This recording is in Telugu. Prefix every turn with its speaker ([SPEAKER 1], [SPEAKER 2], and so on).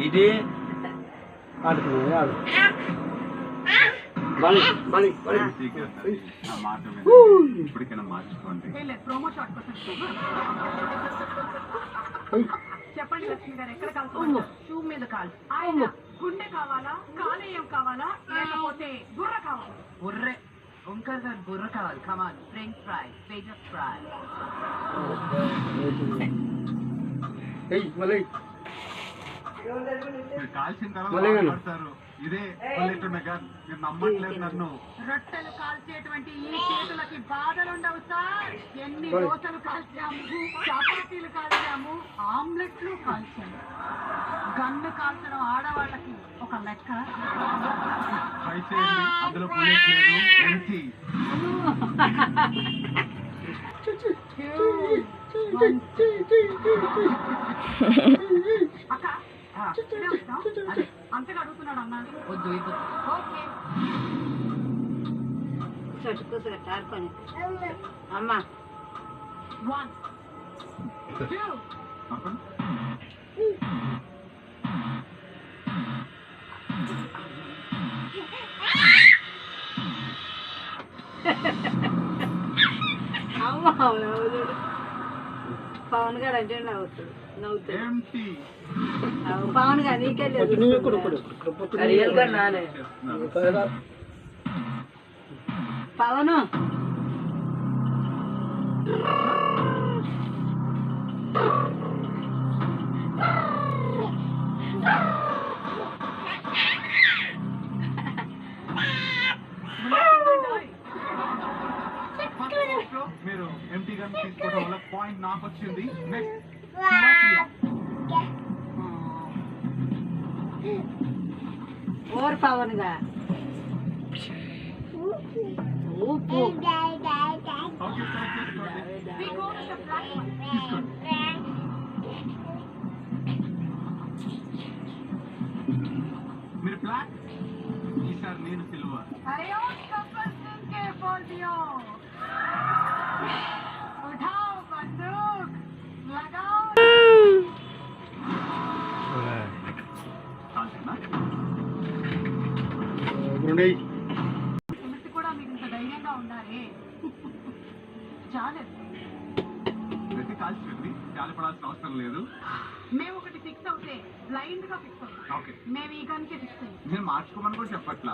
[SPEAKER 1] ఇది
[SPEAKER 2] ఆడుతున్నాయి ఆడు
[SPEAKER 3] ఇప్పటికైనా మార్చుకోండి.
[SPEAKER 4] చెప్పండి లక్ష్మి గారు, ఎక్కడ కాల్చుకుంటారు? షూ మీద కాల్చు. ఆయన గుండె కావాలా, కాలేయం కావాలా, లేకపోతే బుర్ర కావాలా? బుర్రే. ఓంకార్ గారు బుర్ర కావాలి. కమాన్, ఫ్రెంచ్ ఫ్రై, పేజర్ ఫ్రై.
[SPEAKER 2] మళ్ళీ
[SPEAKER 3] కాల్చిన తర్వాత ఇదే మీరు నమ్మట్లేదు నన్ను.
[SPEAKER 4] రొట్టెలు కాల్చేటువంటి ఈ చేతులకి బాధలుండవు సార్. ఎన్ని దోశలు కాల్చాము, చపాతీలు కాల్చాము, ఆమ్లెట్లు కాల్చాము. గన్ను కాల్చడం ఆడవాళ్ళకి ఒక లెక్క.
[SPEAKER 3] ట్రై చేయండి, అందులో బుల్లెట్ లేదు. ఎంటీ.
[SPEAKER 4] అక్క అంతగా అడుగుతున్నాడు అన్న. వద్దు ఇది ఓకే. అమ్మా 1 2
[SPEAKER 5] పవన్ గారు అంటే నవ్వుతాడు
[SPEAKER 3] ఎంటీ.
[SPEAKER 5] పవన్ గారు నీకే లేదు పవను
[SPEAKER 3] మీరు ఎంటీ గన్ తీసుకోవడం వల్ల పాయింట్ నాకు వచ్చింది. నెక్స్ట్
[SPEAKER 5] ఓర్ పవన్ గా ఊపు
[SPEAKER 3] మీరు బ్లాక్, ఈసారి నేను సిల్వర్.
[SPEAKER 4] उठाओ बंदूक, लगाओ. కూడా మీకు ఇంత ధైర్యంగా ఉన్నారే. చాలేదు.
[SPEAKER 3] కాల్చిపోయింది, కాలిపడాల్సిన అవసరం లేదు.
[SPEAKER 4] మేము ఒకటి ఫిక్స్ అవుతే బ్లైండ్ గా ఫిక్స్ అవుతాం. మేము ఈ గన్కి ఫిక్స్ అయ్యి
[SPEAKER 3] నేను మార్చుకోమని కూడా చెప్పట్లా.